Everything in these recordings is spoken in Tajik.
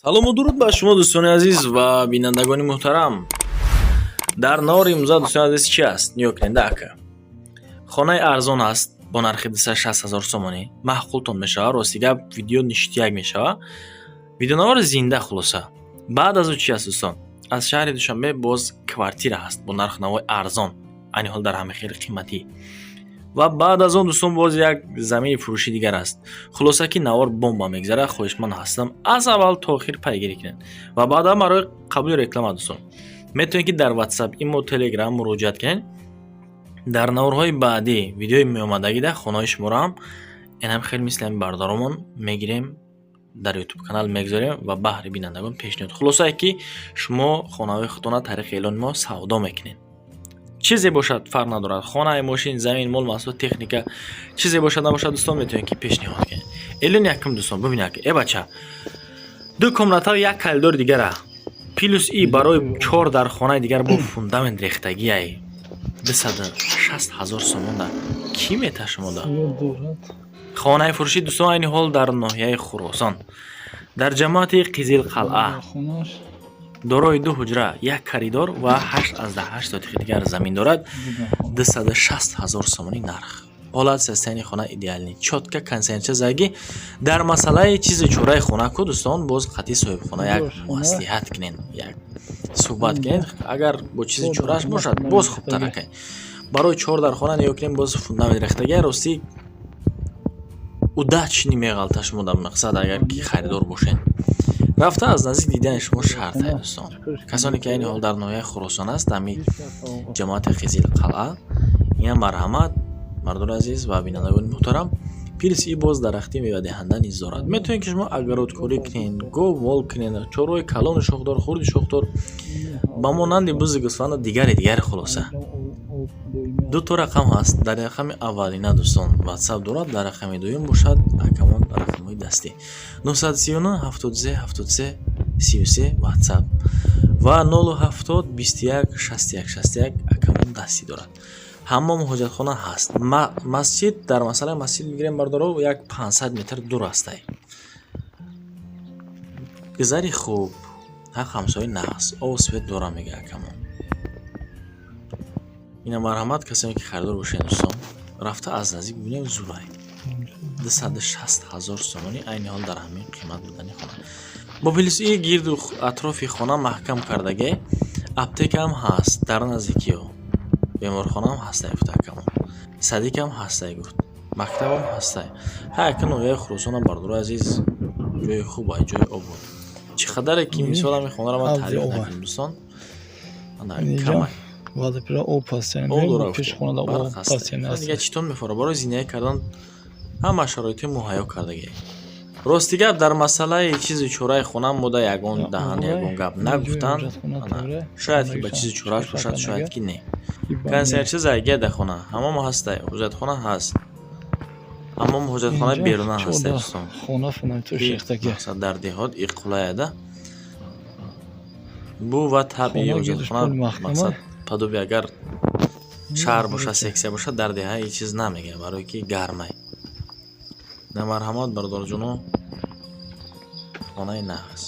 салому дуруд ба шумо дӯстони азиз ва бинандагони муҳтарам. Дар навори имрӯза дӯстони азиз чи аст? Нигоҳ кунед ака. Хонаи арзон аст бо нархи 260 000 сомонӣ. Маҳқултон мешавад. Рости гап видео ништияк мешавад. Видеонавори зинда хулоса. Баъд аз ӯ чи аст дӯстон? Аз шаҳри Душанбе боз квартира ҳаст бо нарху навои арзон. Айни ҳол дар ҳамаи хеле қиматӣ. Ва баъд аз он дӯстон боз як замини фурӯши дигар аст. Хулоса ки навор бомба мегзара. Хоҳишманд ҳастам аз аввал то охир пайгирӣ кунед. Ва баъда барои қабули реклама дӯстон метавонед ки дар WhatsApp имо Telegram муроҷиат кунед. Дар наворҳои баъдӣ видеои меомадагида хонаҳои шуморо инам хеле мисли ҳамин бардоромон мегирем, дар YouTube канал мегзорем ва баҳри бинандагон пешниҳод. Хулоса ки шумо хонаҳои худтона тариқи эълони мо савдо мекунед. чизе бошад фарқ надорад. Хона, мошин, замин, мол, маҳсулот, техника, чизе бошад набошад дӯстон метавонед ки пешниҳод кунед. Эълони якум дӯстон бибинед ки бача ду комната як калидори дигара плюс и барои 4 дар хонаи дигар бо фундамент рехтагиай 260 000 сомон да ки меташмода. хонаи фурӯши дӯстон айни ҳол дар ноҳияи Хӯросон дар ҷамоати Қизилқалъа дорои 2 ҳуҷра, як коридор ва 8 сотихи дигар замин дорад. 260 000 сомонӣ нарх. ҳолат системи хона идеалӣ. Чотка консерватсия заги дар масъалаи чизи чораи хона ку дӯстон боз қатъи соҳибхона як маслиҳат кунед, як суҳбат кунед. Агар бо чизи чорааш бошад боз хубтар акай. Барои 4 дар хона нигоҳ кунед боз фундамент рехтаги рости удач немеғалта шумо дар мақсад агар ки харидор бошед. рафта аз наздик дидани шумо шарт ҳай дӯстон. Касоне ки айни ҳол дар ноҳияи Хӯросон аст, ами ҷамоати Қизилқалъа. ина марҳамат мардони азиз ва бинандагони муҳтарам. Плюс и боз дарахти мевадиҳанда низ дорад. Метавонед ки шумо огородкорӣ кунед, гов мол кунед, чорои калони шохдор, хурди шохдор ба монанди бузи гӯсфанда дигари хулоса. ду то рақам ҳаст. Дар рақами аввалина дӯстон WhatsApp дорад, дар рақами дуюм бошад акамон рақамҳои дастӣ 939 73 73 33 WhatsApp ва 070 21 61 61 акамон дастӣ дорад. ҳаммом ҳоҷатхона ҳаст. Масҷид дар масъалаи масҷид мегирем бардоро як 500 метр дур астай. гузари хуб, ҳақ ҳамсои нағз, обу свет дора мега акамон. ина марҳамат касоне ки харидор бошед дӯстон, рафта аз наздик бибинем зурай. 260 000 сомонӣ айни ҳол дар ҳамин қимат будани хона. бо плюси гирду атрофи хона маҳкам кардаги аптекаам ҳаст дар наздикиҳо. беморхонаам ҳастай гуфта акамон. садикам ҳастай гуфт. мактабам ҳастай. ҳака ноҳияи Хӯросонам бардорои азиз ҷои хубай, ҷои обод. чӣ қадаре ки мисол ҳамин хонаро ман таъриф накунем дӯстон. камай вале пира об ҳаст, яъне пеш хонада об ҳаст, яъне дига читон мефора барои зиндагӣ кардан ҳама шароити муҳайё кардагӣ. рости гап дар масъалаи чизи чораи хона мода ягон даҳан ягон гап нагуфтанд. шояд ки ба чизи чорааш бошад, шояд ки не. консерватсия зайгия дар хона ҳамом ҳастай, ҳоҷатхона ҳаст. ҳамом ҳоҷатхонаи беруна ҳастай дӯстон. хона фунамтур шехтаги дар деҳот иққулаяда бу ва таби ҳоҷатхона мақсад падоби агар шаҳр бошад, сексия бошад, дар деҳа ҳеҷ чиз намега, барои ки гармай. на марҳамат бардорҷоно, хонаи нағз.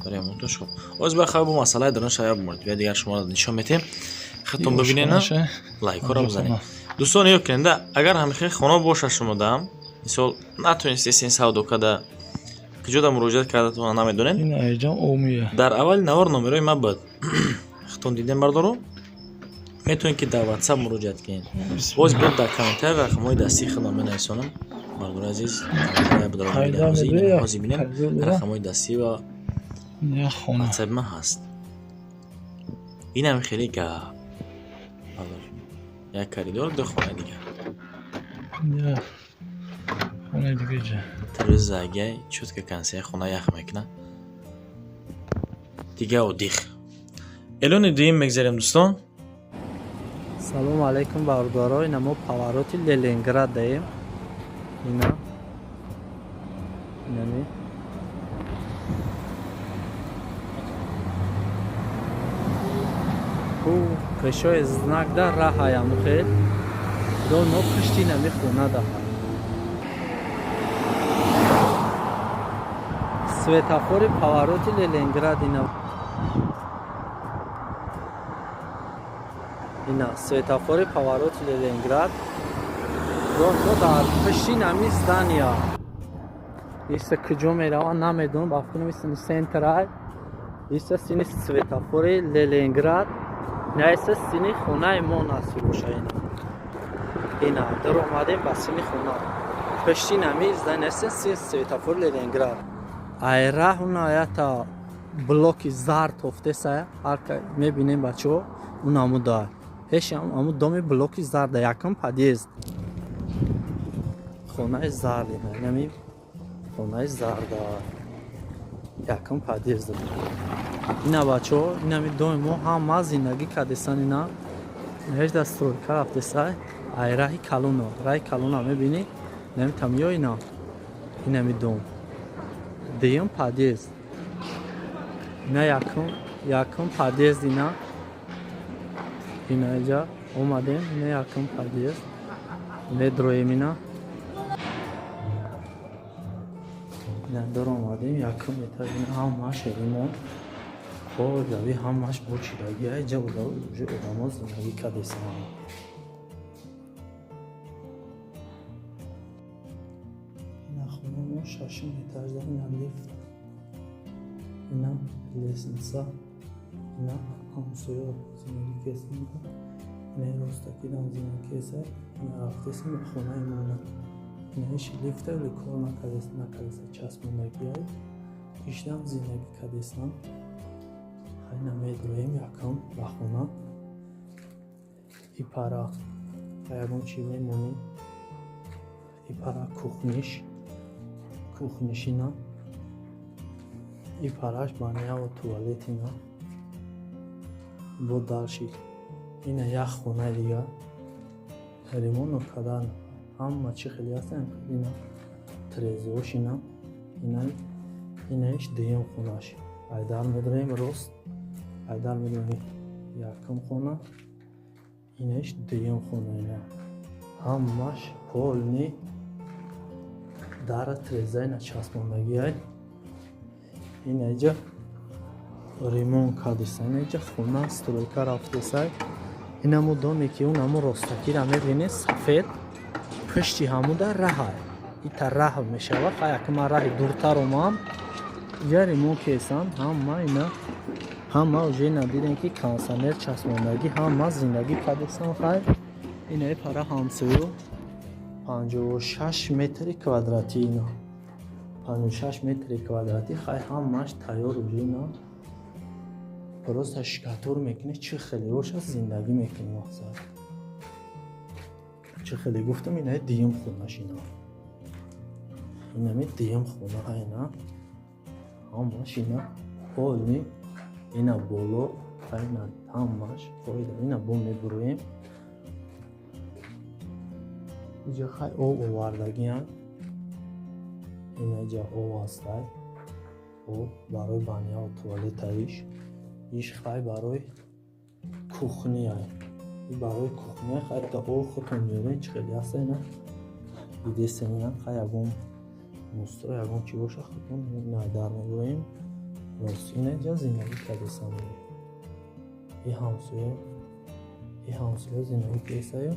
барем то шо. оз бахаб бу масъалаи дар шаяб мурд. ва дигар шумо нишон метем. хитон бибинед на лайкора бизанед. дӯстон ёд кунед, агар ҳамихи хона боша шумо дам, мисол натонистед сен савдо када киҷода муроҷиат кардатон намедонед. ин айҷам омия. дар аввали навор номерои ма буд. хитон дидем бардоро. метавонед ки дар WhatsApp муроҷиат кунед. боз бод дар комментарий рақамҳои дастӣ худам менависонам. бардори азиз, ҳозир бинем рақамҳои дастӣ ва WhatsApp ма ҳаст. инам хеле гап. як коридор, ду хонаи дигар. хонаи дигаҷа. Тирӯз загай, чутка консия хона ях мекуна. Дига одих. Эълони дуюм мегзарем дӯстон. салому алайкум бардоро, ина мо павароти Ленинград даем. ина инами кашои знак да раҳаям хел до но пушти нами хона да светофори повороти Ленинград ина светофори повороти Ленинград мо дар пишти нами здания иста куҷо мераванд намедонам ба фикр намесини центрай иста сини светофори Ленинград не иста сини хонаи мо насиб боша ина дар омадем ба сини хона пишти нами здания иста сини светофори Ленинград ай раҳуна ята блоки зард офтеса ҳарка мебинем бачаҳо унамуда ҳеш аму доми блоки зарда якум подъезд хонаи зард нами хонаи зарда якум подъезд ина бачаҳо инами доми мо ҳама зиндагӣ кардесан ина ҳеҷ да стройка рафтесай ай раҳи калуна мебинӣ наметам ё ина инами дом дуюм подъезд ина якум подъезд ина инаҷа омадем ина якум подъезд медроем ина дар омадем якум этаж ина ҳамаш ремонт хоҷави ҳамаш бо чирагӣ аҷа уже одамо зиндагӣ кардесан ина хонамо шашум этаж дар ина лифт ина лестница ина ҳамсоё зиндагӣ кесин ина ростакидам зиндагӣ кеса ина рафтесим хонаи мона ина иш лифта ве кор накардеса часпондагиай иштам зиндагӣ кардесам ҳайна медроем якум ба хона ипара ягон чи мемонӣ ипара кухниш ина ипараш банява туалет ина бо далши ина як хона дига ремонт кардан ҳама чи хеле ҳастан ина трезош ина иш дуюм хонаш айдар медроем рост айдар медроем якум хона инаш дуюм хона ина ҳамаш полни дара треза ина часпондагиай инаҷа ремонт кардеса инаҷа хона стройка рафтесай инамо доме ки унамо ростакира мебинед сафед пишти ҳамуда раҳа ита раҳ мешавад ха якма раҳи дуртар омам ҷа ремонт кесан ҳама ина ҳама уже ина дидем ки консонер часпондагӣ ҳама зиндагӣ кардесан хай ина пара ҳамсоё 56 метри квадратӣ ина 56 метри квадратӣ хай ҳамаш тайёр уже ина просто шикатор мекунӣ чӣ хеле бошад зиндагӣ мекунӣ мақсад чӣ хеле гуфтам ина дуюм хонаш ина инами дуюм хона ина ҳамаш ина полни ина боло ина ҳамаш фоида ина бо мебуроем иҷа хай об овардагиам инаҷа об ҳастай об барои баняу туалетаиш иш хай барои кухняй барои кухня хай та об худтон меёрем чӣ хеле ҳаста ина идесен ина хай ягон мусто ягон чӣ боша худтон найдар мебурем рост инаҷа зиндагӣ кардесам и ҳамсоё зиндагӣ кесаю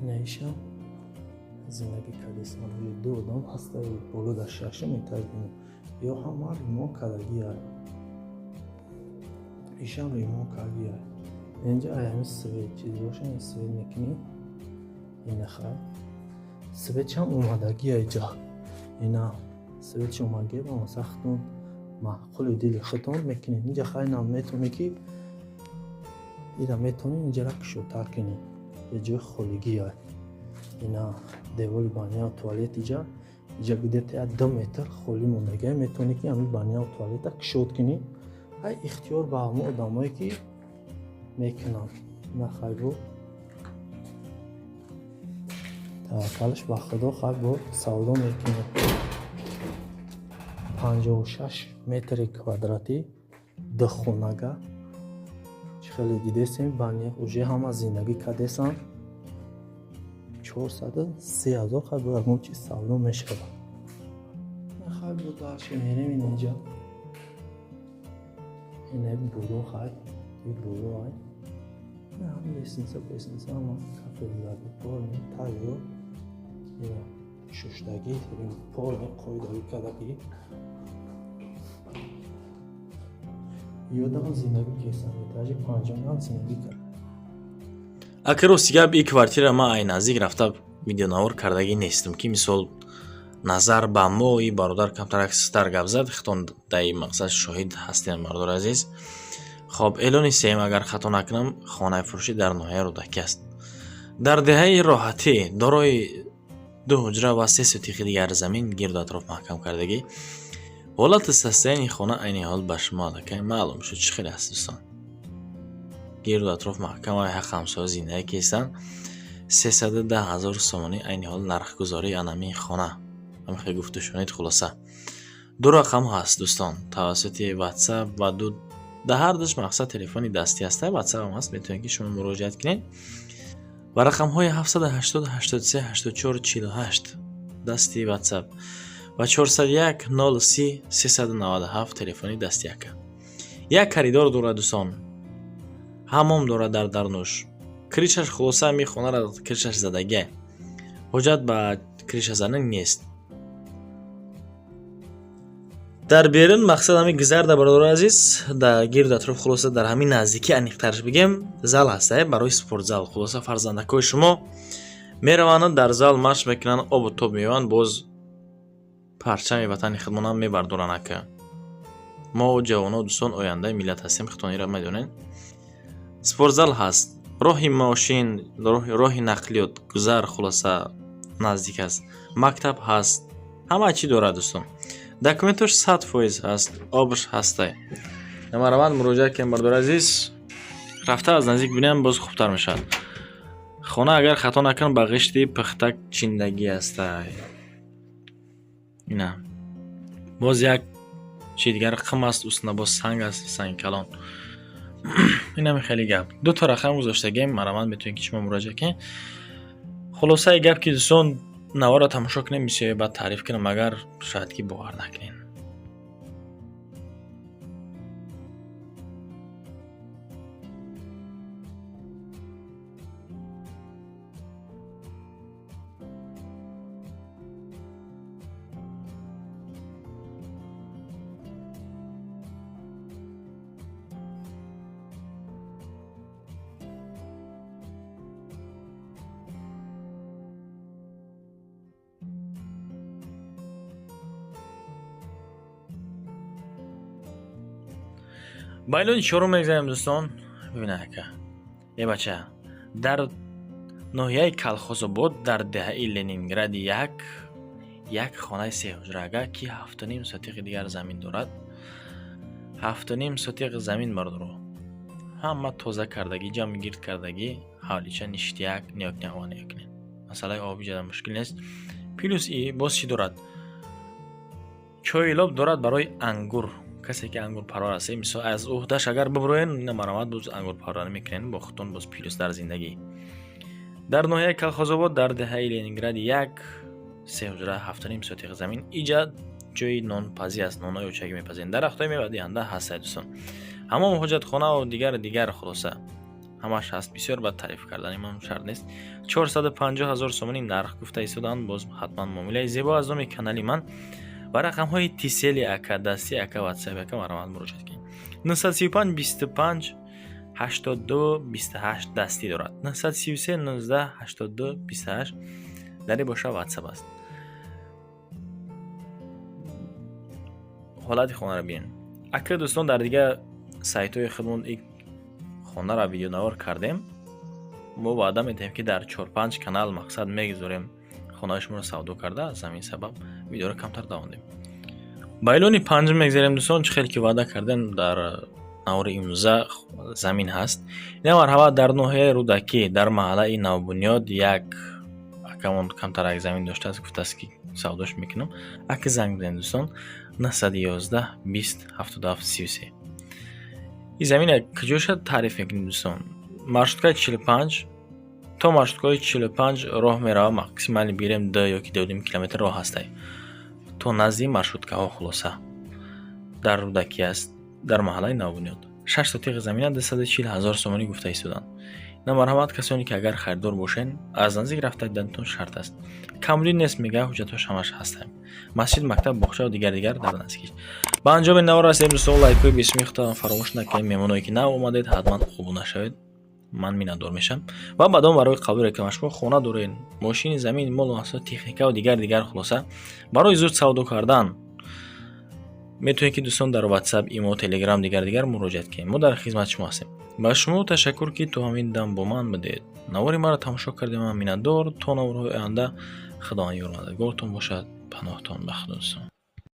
ина ишам зиндагӣ кардесам ду одам ҳастаю боло дар шашум этаж ё ҳама ремонт кардагиай ишам ремонт кардагиай инҷа аями свет чиз боша свет мекунӣ ина хай светчам омадагиай ҷа ина светч омадагиай ба масъала худтон маъқули дили худтон мекунед инҷа хай нам метавонӣ ки ира метавонӣ инҷара кушодтар кунӣ я ҷои холигиай ина девори баняу туалет иҷа гудета 2 метр холӣ мондагиай метавонӣ ки ҳамин баняу туалета кушод кунӣ ай ихтиёр ба ҳамон одамое ки мекунанд ина хай бо таваккалш ба худо хай бо савдо мекунед 56 метри квадратӣ духхонага чӣ хеле дидесем бания уже ҳама зиндагӣ кардесан 430,000 хай бо ягон чиз савдо мешавад خواهی بود داشت میریم اینجا اینه برو خواهی برو های نه هم لیسنسا اما کافه بودی پرنی تایو یا ششتگی ترین پرنی قویدایی کدکی یادم زندگی کسان تاجی پانجم هم زندگی کرد акар рости гап ин квартира ман ай наздик рафта видеонавор кардагӣ нестам ки мисол назар ба мо и бародар камтарак систар гап зад хитон даи мақсад шоҳид ҳастем бардор азиз. хоб эълони сеюм агар хато накунам хонаи фурӯшӣ дар ноҳияи рӯдакӣ аст. дар деҳаи роҳатӣ дорои 2 ҳуҷра ва 3 сотиқи дигар замин гирду атроф маҳкам кардагӣ ҳолати состоянии хона айни ҳол ба шумо аллакай маълум шуд чӣ хеле аст дӯстон. гирду атроф маҳкам ва ҳақ ҳамсои зиндаие ки ҳастанд 310,000 сомонӣ айни ҳол нархгузории анамии хона ҳамихе гуфту шунид. хулоса ду рақам ҳаст дӯстон тавассути WhatsApp ва ду дар ҳар душ мақсад телефони дастӣ ҳаст. WhatsApp ҳам ҳаст метавонед ки шумо муроҷиат кунед ва рақамҳои 780 83 84 48 дасти WhatsApp ва 401 03 397 телефони дасти яка. як харидор дорад дӯстон ҳамом дорад дар дарнуш кришаш хулоса мехонарад кришаш задагӣ ҳоҷат ба криша задан нест. дар берун мақсад ҳами гизарда бародор азиз дар гирду атроф хулоса дар ҳамин наздикӣ аниқтарш бигем зал ҳаста барои спортзал. хулоса фарзандакои шумо мераванд дар зал машқ мекунанд обу тоб меёванд боз парчами ватани худмонам мебардоранд. ака мо ҷавоно дӯстон ояндаи миллат ҳастем хитонира медонед. спортзал ҳаст роҳи мошин роҳи нақлиёт гузар хулоса наздик аст. мактаб ҳаст ҳама чӣ дорад дӯстон. документош 100% ҳаст обш ҳастай. намараванд муроҷиат кунем бардор азиз рафта аз наздик бинем боз хубтар мешавад. хона агар хато накунам ба ғишти пухтак чиндагӣ ҳастай. ина боз як чӣ дигар қим аст устна боз санг аст санги калон. инами хеле гап ду то рақам гузоштагем мараванд метавонед ки шумо муроҷиат кунед. хулосаи гап ки дӯстон навора тамошо кунем бисёр баъд таъриф кунам агар шояд ки бовар накунед. ба илони чорум мегзарем дӯстон. бибина ака е бача дар ноҳияи Калхозобод дар деҳаи Ленингради як хонаи 3 ҳуҷрага ки 7.5 сотиқи дигар замин дорад. 7.5 сотиқ замин бардоро ҳама тоза кардагӣ ҷамъ гирд кардагӣ ҳавлича ништияк ниёкне масъалаи оби ҷадан мушкил нест. плюс и боз чӣ дорад чойлоб дорад барои ангур. касе ки ангур парвар аст мисол аз уҳдаш агар биброен намарамад боз ангур парвар мекунен бо хутон боз плюс дар зиндагӣ. дар ноҳияи Калхозобод дар деҳаи Ленинград як 3 ҳуҷра 7.5 сотиқи замин иҷа ҷои нонпазӣ аст. нонои очагӣ мепазанд дарахтои мевадиҳанда ҳаст дӯстон. ҳамон ҳоҷатхонаву дигар хулоса ҳамаш ҳаст. бисёр ба таъриф кардани ман шарт нест. 450,000 сомонӣ нарх гуфта истодаанд. боз ҳатман муомилаи зебо аз номи канали ман ва рақамҳои тисели ака дасти ака WhatsApp ака марамад муроҷиат кунед. 935 25 82 28 дастӣ дорад. 933 19 82 28 даре боша WhatsApp аст. ҳолати хонаро бинед. ака дӯстон дар дигар сайтҳои худмон хонаро видеонавор кардем. мо ваъда медиҳем ки дар 4-5 канал мақсад мегузорем хонаи шуморо савдо карда. аз ҳамин сабаб видеоро камтар давондем. ба илони панҷум мегзарем дӯстон. чӣ хеле ки ваъда кардем дар навори имрӯза замин ҳаст. ина марҳава дар ноҳияи рӯдакӣ дар маҳаллаи навбунёд як акамон камтарак замин доштааст гуфтааст ки савдош мекунам. ака занг бизанед дӯстон 911 20 77 33. ин замина куҷоша таъриф мекунем дӯстон. маршруткаи 45 то маршруткаи 45 роҳ мерава максимали бирем 2 ёки 2.5 километр роҳ ҳастай. то назди маршруткаҳо хулоса дар рӯдаки аст дар маҳаллаи Навбунёд 6 сотиқи замина 240,000 сомонӣ гуфта истоданд. На марҳамат касоне ки агар харидор бошен аз наздик рафта дидантон шарт аст. Камбудӣ нест мега ҳуҷҷатҳош ҳамаш ҳастанд. Масҷид, мактаб, боғчаву дигар дар наздикиш. Ба анҷоми навор расидем. Дӯстон лайкҳои бисмии худтон фаромӯш накунед. Меҳмоное ки нав омадед ҳатман обуна шавед. Ман миннатдор мешам. Ва баъдон барои қабули рекламашмо хона доред, мошини замин, молу асбоб, техникаву дигар хулоса барои зуд савдо кардан метавонед ки дӯстон дар WhatsApp, имо, Telegram дигар муроҷиат кунед. Мо дар хизмати шумо ҳастем. ба шумо ташаккур ки то ҳамин дам бо ман будед. навори маро тамошо кардем. Ман миннатдор. То наворҳои оянда худованд ёр мададгортон бошад. паноҳтон ба худо.